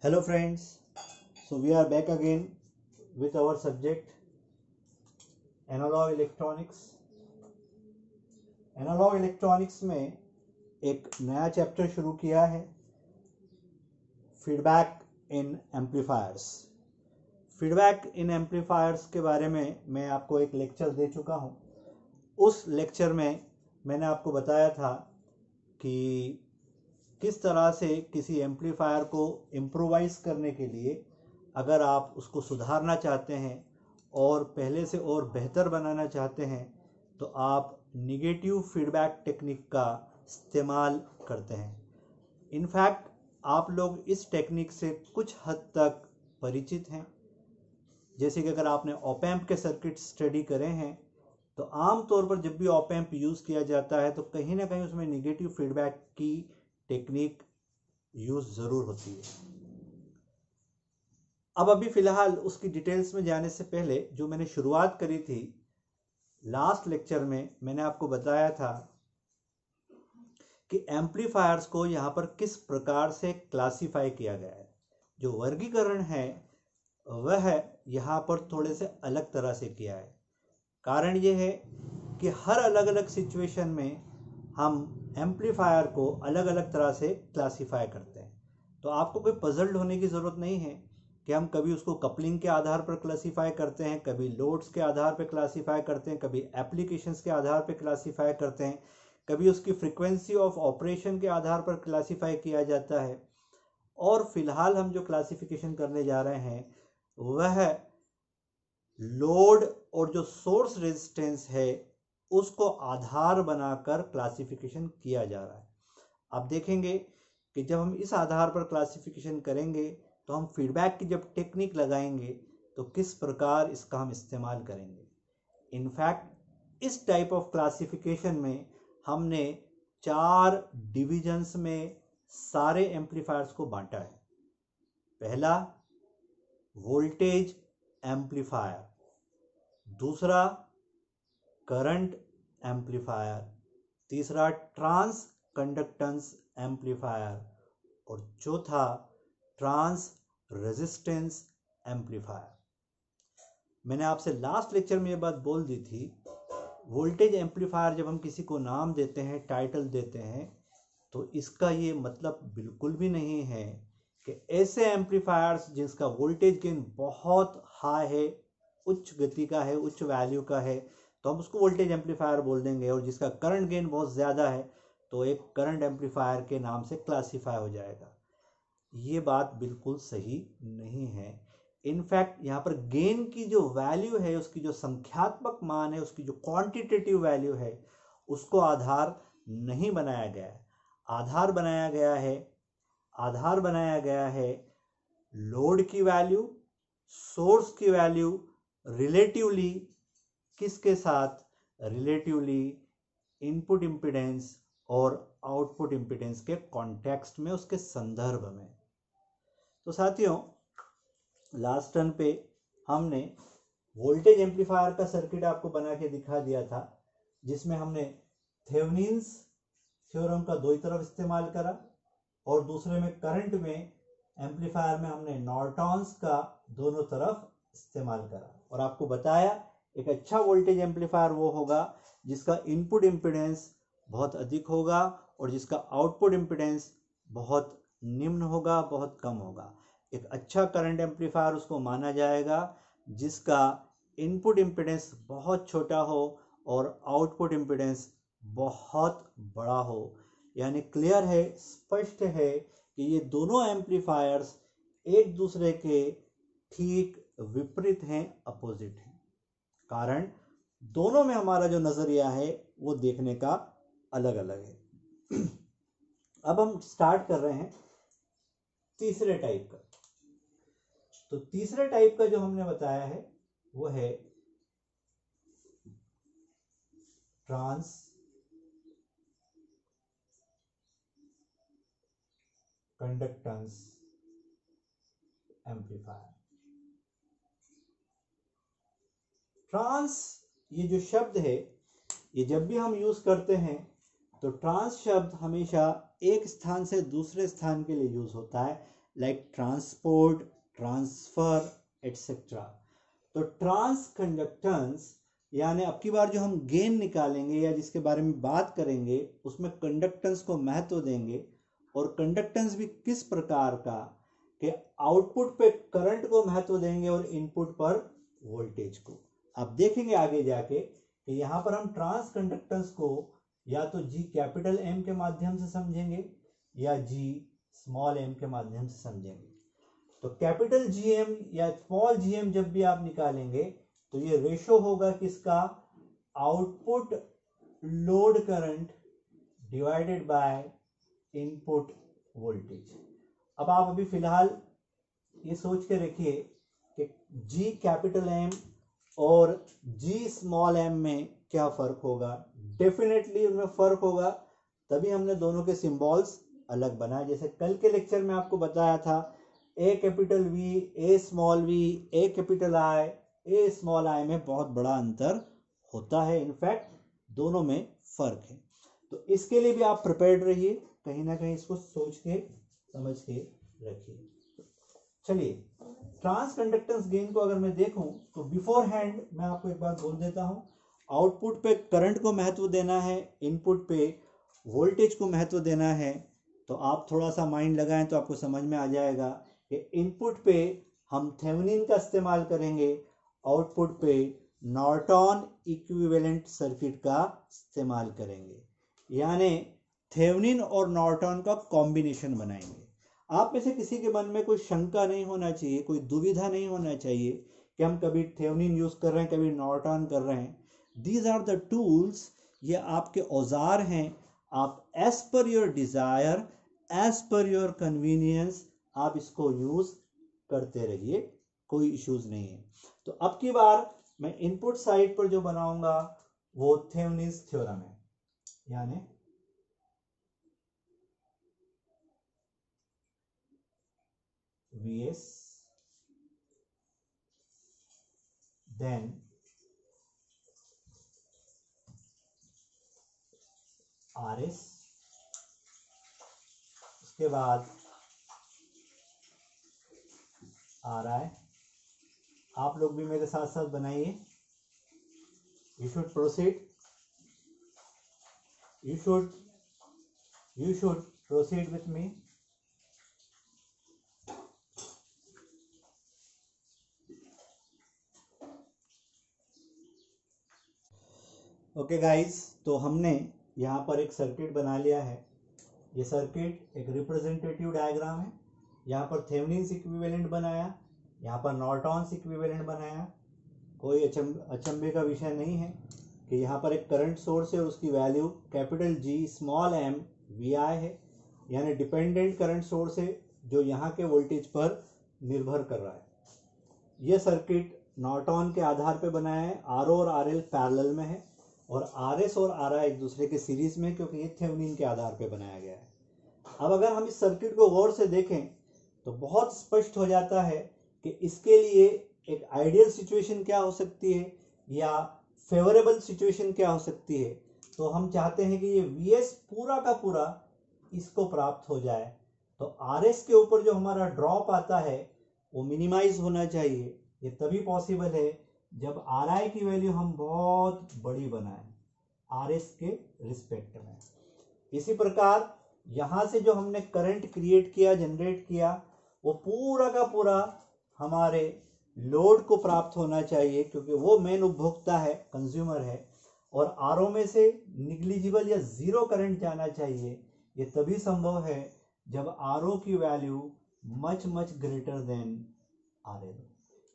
Hello friends, so we are back again with our subject analogue electronics. Analogue electronics में एक नया chapter शुरू किया है, feedback in amplifiers. Feedback in amplifiers के बारे में मैं आपको एक लेक्चर दे चुका हूँ। उस लेक्चर में मैंने आपको बताया था कि किस तरह से किसी एम्पलीफायर को इम्प्रोवाइज करने के लिए अगर आप उसको सुधारना चाहते हैं और पहले से और बेहतर बनाना चाहते हैं तो आप निगेटिव फीडबैक टेक्निक का इस्तेमाल करते हैं। इनफैक्ट आप लोग इस टेक्निक से कुछ हद तक परिचित हैं। जैसे कि अगर आपने ऑप एम्प के सर्किट स्टडी करे हैं तो आम तौर पर जब भी ऑप एम्प यूज़ किया जाता है तो कहीं ना कहीं उसमें निगेटिव फीडबैक की टेक्निक यूज़ ज़रूर होती है। अब अभी फ़िलहाल उसकी डिटेल्स में जाने से पहले जो मैंने शुरुआत करी थी लास्ट लेक्चर में, मैंने आपको बताया था कि एम्पलीफायर्स को यहाँ पर किस प्रकार से क्लासिफाई किया गया है। जो वर्गीकरण है वह यहाँ पर थोड़े से अलग तरह से किया है। कारण ये है कि हर अलग अलग सिचुएशन में हम एम्पलीफायर को अलग अलग तरह से क्लासिफाई करते हैं। तो आपको कोई पजल्ड होने की ज़रूरत नहीं है कि हम कभी उसको कपलिंग के आधार पर क्लासिफाई करते हैं, कभी लोड्स के आधार पर क्लासिफाई करते हैं, कभी एप्लीकेशंस के आधार पर क्लासिफाई करते हैं, कभी उसकी फ्रीक्वेंसी ऑफ ऑपरेशन के आधार पर क्लासिफाई किया जाता है। और फिलहाल हम जो क्लासिफिकेशन करने जा रहे हैं वह लोड और जो सोर्स रेजिस्टेंस है उसको आधार बनाकर क्लासिफिकेशन किया जा रहा है। आप देखेंगे कि जब हम इस आधार पर क्लासिफिकेशन करेंगे तो हम फीडबैक की जब टेक्निक लगाएंगे तो किस प्रकार इसका हम इस्तेमाल करेंगे। इनफैक्ट इस टाइप ऑफ क्लासिफिकेशन में हमने 4 डिविजन्स में सारे एम्पलीफायर्स को बांटा है। पहला वोल्टेज एम्पलीफायर, दूसरा करंट एम्पलीफायर, तीसरा ट्रांस कंडक्टेंस एम्पलीफायर और चौथा ट्रांस रेजिस्टेंस एम्पलीफायर। मैंने आपसे लास्ट लेक्चर में ये बात बोल दी थी, वोल्टेज एम्पलीफायर जब हम किसी को नाम देते हैं, टाइटल देते हैं, तो इसका ये मतलब बिल्कुल भी नहीं है कि ऐसे एम्पलीफायर्स जिसका वोल्टेज गेन बहुत हाई है, उच्च गति का है, उच्च वैल्यू का है, तो हम उसको वोल्टेज एम्पलीफायर बोल देंगे। और जिसका करंट गेन बहुत ज़्यादा है तो एक करंट एम्पलीफायर के नाम से क्लासीफाई हो जाएगा। ये बात बिल्कुल सही नहीं है। इनफैक्ट यहाँ पर गेन की जो वैल्यू है, उसकी जो संख्यात्मक मान है, उसकी जो क्वांटिटेटिव वैल्यू है, उसको आधार नहीं बनाया गया है। आधार बनाया गया है लोड की वैल्यू, सोर्स की वैल्यू रिलेटिवली किसके साथ, रिलेटिवली इनपुट इम्पीडेंस और आउटपुट इम्पीडेंस के कॉन्टेक्स्ट में, उसके संदर्भ में। तो साथियों, लास्ट टर्न पे हमने वोल्टेज एम्पलीफायर का सर्किट आपको बना के दिखा दिया था, जिसमें हमने थेवेनिन्स थ्योरम का दो ही तरफ इस्तेमाल करा और दूसरे में करंट में एम्पलीफायर में हमने नॉर्टन्स का दोनों तरफ इस्तेमाल करा। और आपको बताया एक अच्छा वोल्टेज एम्पलीफायर वो होगा जिसका इनपुट इम्पीडेंस बहुत अधिक होगा और जिसका आउटपुट इम्पीडेंस बहुत निम्न होगा, बहुत कम होगा। एक अच्छा करंट एम्पलीफायर उसको माना जाएगा जिसका इनपुट इम्पीडेंस बहुत छोटा हो और आउटपुट इम्पीडेंस बहुत बड़ा हो। यानी क्लियर है, स्पष्ट है कि ये दोनों एम्पलीफायर्स एक दूसरे के ठीक विपरीत हैं, अपोजिट हैं। कारण दोनों में हमारा जो नज़रिया है वो देखने का अलग अलग है। अब हम स्टार्ट कर रहे हैं तीसरे टाइप का। तो तीसरे टाइप का जो हमने बताया है वो है ट्रांस कंडक्टेंस एम्पलीफायर। ट्रांस, ये जो शब्द है, ये जब भी हम यूज करते हैं तो ट्रांस शब्द हमेशा एक स्थान से दूसरे स्थान के लिए यूज होता है। Like transport, transfer etcetera. तो ट्रांस कंडक्टेंस यानी अब की बार जो हम गेन निकालेंगे या जिसके बारे में बात करेंगे उसमें कंडक्टेंस को महत्व देंगे, और कंडक्टेंस भी किस प्रकार का कि आउटपुट पे करंट को महत्व देंगे और इनपुट पर वोल्टेज को। अब देखेंगे आगे जाके कि यहाँ पर हम ट्रांस कंडक्टेंस को या तो जी कैपिटल एम के माध्यम से समझेंगे या जी स्मॉल एम के माध्यम से समझेंगे। तो कैपिटल जी एम या स्मॉल जी एम जब भी आप निकालेंगे तो ये रेशो होगा किसका, output load current divided by input voltage. अब आप अभी फिलहाल ये सोच के रखिए कि जी कैपिटल एम और जी स्मॉल एम में क्या फर्क होगा। डेफिनेटली उनमें फर्क होगा, तभी हमने दोनों के सिंबल्स अलग बनाए। जैसे कल के लेक्चर में आपको बताया था a capital V, a small V, a capital I, a small I में बहुत बड़ा अंतर होता है, इनफैक्ट दोनों में फर्क है। तो इसके लिए भी आप प्रिपेयर्ड रहिए, कहीं ना कहीं इसको सोच के समझ के रखिए। चलिए ट्रांस कंडक्टेंस गेन को अगर मैं देखूं तो बिफोर हैंड मैं आपको एक बार बोल देता हूं, आउटपुट पे करंट को महत्व देना है, इनपुट पे वोल्टेज को महत्व देना है। तो आप थोड़ा सा माइंड लगाएं तो आपको समझ में आ जाएगा कि इनपुट पे हम थेवेनिन का इस्तेमाल करेंगे, आउटपुट पे नॉर्टन इक्विवेलेंट सर्किट का इस्तेमाल करेंगे, यानी थेवेनिन और नॉर्टन का कॉम्बिनेशन बनाएंगे। आप में से किसी के मन में कोई शंका नहीं होना चाहिए, कोई दुविधा नहीं होना चाहिए कि हम कभी थेवेनिन यूज कर रहे हैं, कभी नॉर्टन कर रहे हैं। दीज आर द टूल्स, ये आपके औजार हैं। आप as per your desire, as per your convenience आप इसको यूज करते रहिए, कोई इश्यूज नहीं है। तो अब की बार मैं इनपुट साइड पर जो बनाऊंगा वो थेवेनिन्स थ्योरम है, यानी Vs then Rs, उसके बाद Ri। आप लोग भी मेरे साथ साथ बनाइए। You should proceed, you should proceed with me। Okay guys, तो हमने यहाँ पर एक सर्किट बना लिया है। ये सर्किट एक रिप्रेजेंटेटिव डायग्राम है। यहाँ पर थेवेनिन्स इक्विवेलेंट बनाया, यहाँ पर नॉर्टन्स इक्विवेलेंट बनाया। कोई अचंभे का विषय नहीं है कि यहाँ पर एक करंट सोर्स है, उसकी value capital G small M V I है, यानी डिपेंडेंट करंट सोर्स है जो यहाँ के वोल्टेज पर निर्भर कर रहा है। यह सर्किट नॉर्टन के आधार पर बनाया है। आर ओ और आर एल पैरेलल में है और आर एस और आर आई एक दूसरे के सीरीज में, क्योंकि ये थेवेनिन के आधार पर बनाया गया है। अब अगर हम इस सर्किट को गौर से देखें तो बहुत स्पष्ट हो जाता है कि इसके लिए एक आइडियल सिचुएशन क्या हो सकती है या फेवरेबल सिचुएशन क्या हो सकती है। तो हम चाहते हैं कि ये Vs पूरा का पूरा इसको प्राप्त हो जाए, तो Rs के ऊपर जो हमारा ड्रॉप आता है वो मिनिमाइज होना चाहिए। ये तभी पॉसिबल है जब Ri की वैल्यू हम बहुत बड़ी बनाएं Rs के रिस्पेक्ट में। इसी प्रकार यहाँ से जो हमने करंट क्रिएट किया, जनरेट किया, वो पूरा का पूरा हमारे लोड को प्राप्त होना चाहिए, क्योंकि वो मेन उपभोक्ता है, कंज्यूमर है। और आरओ में से निग्लिजिबल या जीरो करंट जाना चाहिए। ये तभी संभव है जब आरओ की value much much greater than R L,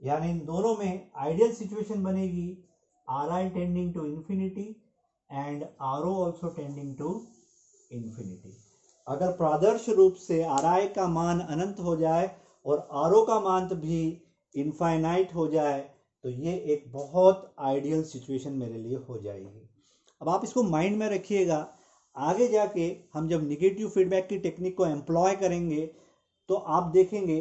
यानी इन दोनों में आइडियल सिचुएशन बनेगी, R I tending to infinity and R O also tending to infinity. अगर प्रादर्श रूप से आर आई का मान अनंत हो जाए और आरओ का मान भी इनफाइनाइट हो जाए तो ये एक बहुत आइडियल सिचुएशन मेरे लिए हो जाएगी। अब आप इसको माइंड में रखिएगा। आगे जाके हम जब निगेटिव फीडबैक की टेक्निक को एम्प्लॉय करेंगे तो आप देखेंगे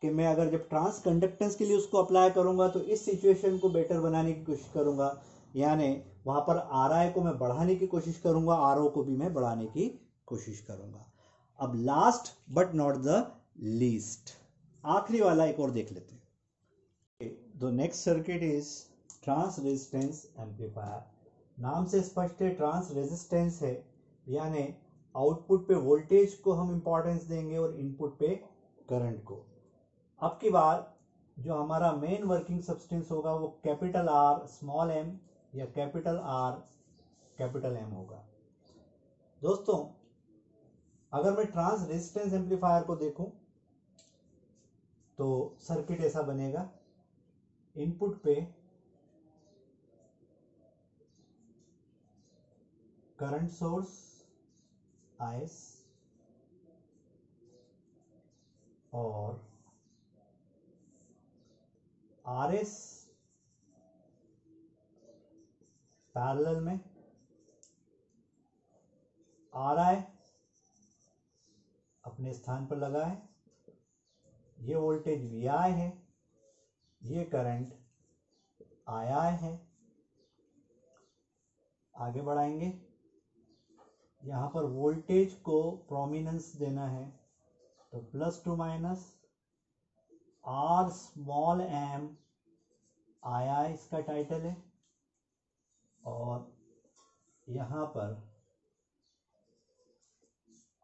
कि मैं अगर जब ट्रांस कंडक्टेंस के लिए उसको अप्लाई करूंगा तो इस सिचुएशन को बेटर बनाने की कोशिश करूंगा, यानी वहां पर आर आई को मैं बढ़ाने की कोशिश करूंगा, आर ओ को भी मैं बढ़ाने की कोशिश करूंगा। अब last but not the least. आखिरी वाला एक और देख लेते हैं। The next circuit is trans resistance amplifier. नाम से स्पष्ट है, ट्रांस रेजिस्टेंस है, यानी आउटपुट पे वोल्टेज को हम इंपॉर्टेंस देंगे और इनपुट पे करंट को। अब की बार जो हमारा मेन वर्किंग सब्सटेंस होगा वो कैपिटल आर स्मॉल एम या कैपिटल आर कैपिटल एम होगा। दोस्तों, अगर मैं ट्रांस रेजिस्टेंस एम्पलीफायर को देखूं तो सर्किट ऐसा बनेगा। इनपुट पे करंट सोर्स IS और RS पैरेलल में, RI अपने स्थान पर लगा है, ये वोल्टेज VI है, ये करंट II है। आगे बढ़ाएंगे, यहाँ पर वोल्टेज को प्रोमिनेंस देना है तो plus two minus R small m II इसका टाइटल है, और यहाँ पर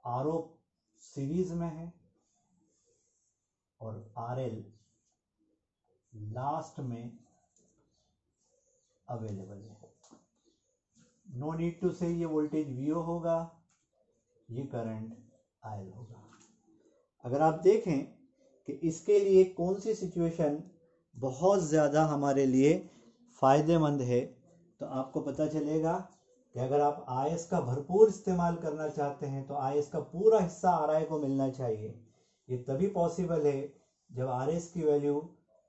RO सीरीज में है और RL लास्ट में अवेलेबल है। नो नीड टू से ये वोल्टेज VO होगा, ये करंट IL होगा। अगर आप देखें कि इसके लिए कौन सी सिचुएशन बहुत ज़्यादा हमारे लिए फ़ायदेमंद है, तो आपको पता चलेगा कि अगर आप IS का भरपूर इस्तेमाल करना चाहते हैं तो IS का पूरा हिस्सा RI को मिलना चाहिए। ये तभी पॉसिबल है जब RS की वैल्यू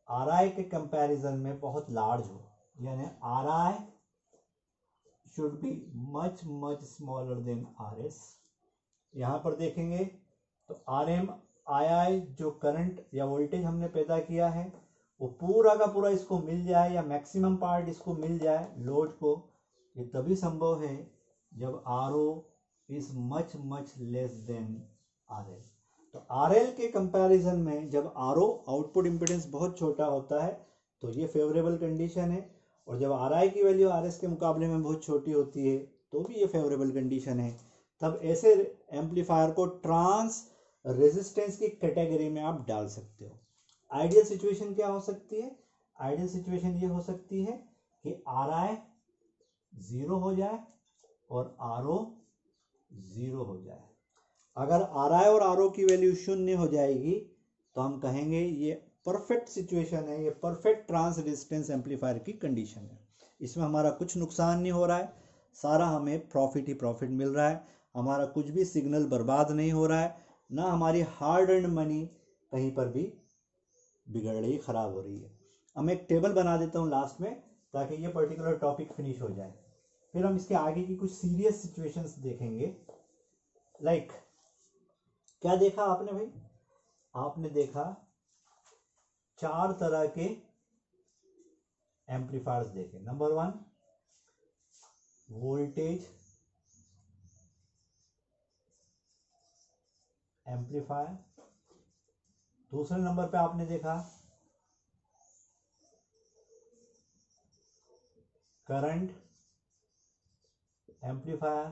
RI के कंपैरिजन में बहुत लार्ज हो, यानी RI should be much much smaller than RS। यहाँ पर देखेंगे तो RM II जो करंट या वोल्टेज हमने पैदा किया है वो पूरा का पूरा इसको मिल जाए या मैक्सिमम पार्ट इसको मिल जाए लोड को, ये तभी संभव है जब RO is much much less than RL। तो RL के कंपैरिजन में जब RO आउटपुट इम्पीडेंस बहुत छोटा होता है तो ये फेवरेबल कंडीशन है, और जब RI की वैल्यू RS के मुकाबले में बहुत छोटी होती है तो भी ये फेवरेबल कंडीशन है। तब ऐसे एम्पलीफायर को ट्रांस रेजिस्टेंस की कैटेगरी में आप डाल सकते हो। आइडियल सिचुएशन क्या हो सकती है? आइडियल सिचुएशन ये हो सकती है कि RI 0 हो जाए और RO 0 हो जाए। अगर RI और RO की वैल्यू 0 हो जाएगी तो हम कहेंगे ये परफेक्ट सिचुएशन है, ये परफेक्ट ट्रांस रेजिस्टेंस एम्पलीफायर की कंडीशन है। इसमें हमारा कुछ नुकसान नहीं हो रहा है, सारा हमें प्रॉफिट ही प्रॉफिट मिल रहा है, हमारा कुछ भी सिग्नल बर्बाद नहीं हो रहा है, ना हमारी हार्ड अर्न्ड मनी कहीं पर भी बिगड़ रही, खराब हो रही है। हम एक टेबल बना देता हूँ लास्ट में ताकि ये पर्टिकुलर टॉपिक फिनिश हो जाए, फिर हम इसके आगे की कुछ सीरियस सिचुएशंस देखेंगे। लाइक क्या देखा आपने भाई? आपने देखा 4 तरह के एम्पलीफायर्स देखे। नंबर 1 वोल्टेज एम्पलीफायर, दूसरे नंबर पे आपने देखा current amplifier,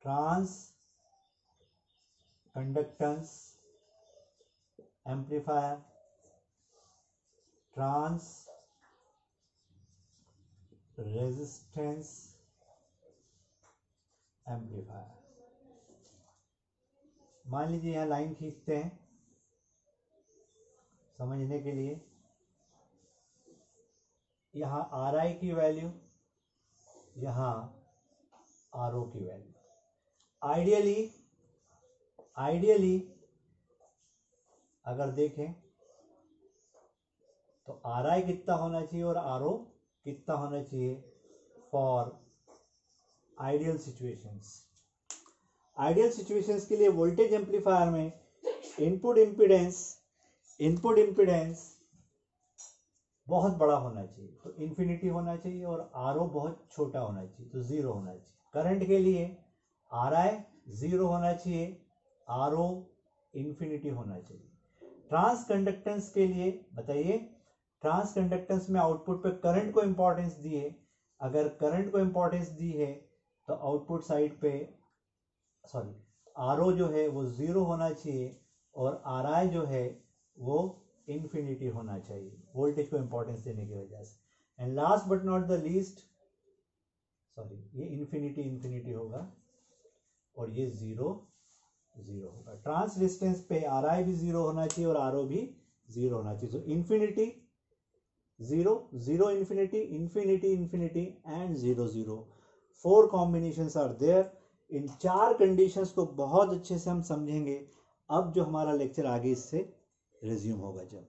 trans conductance amplifier, trans resistance amplifier. मान लीजिए यहाँ लाइन खींचते हैं समझने के लिए, यहाँ RI की वैल्यू, यहाँ RO की वैल्यू। आइडियली अगर देखें तो RI कितना होना चाहिए और RO कितना होना चाहिए for ideal situations. Ideal situations के लिए वोल्टेज एम्पलीफायर में इनपुट इम्पीडेंस बहुत बड़ा होना चाहिए, तो इन्फिनिटी होना चाहिए, और RO बहुत छोटा होना चाहिए, तो 0 होना चाहिए। करंट के लिए RI 0 होना चाहिए, RO इन्फिनिटी होना चाहिए। ट्रांस कंडक्टेंस के लिए बताइए, ट्रांस कंडक्टेंस में आउटपुट पे करंट को इंपॉर्टेंस दी है, अगर करंट को इंपॉर्टेंस दी है तो आउटपुट साइड पे RO जो है वो 0 होना चाहिए और RI जो है वो इन्फिनिटी होना चाहिए, वोल्टेज को इंपॉर्टेंस देने की वजह से। And last but not the least, ये इन्फिनिटी होगा और ये 0 होगा। ट्रांस डिस्टेंस पे RI भी 0 होना चाहिए और RO भी 0 होना चाहिए। So infinity 0 0 infinity and 0 0, 4 combinations are there. इन 4 कंडीशंस को बहुत अच्छे से हम समझेंगे अब जो हमारा लेक्चर आगे इससे रिज्यूम होगा जब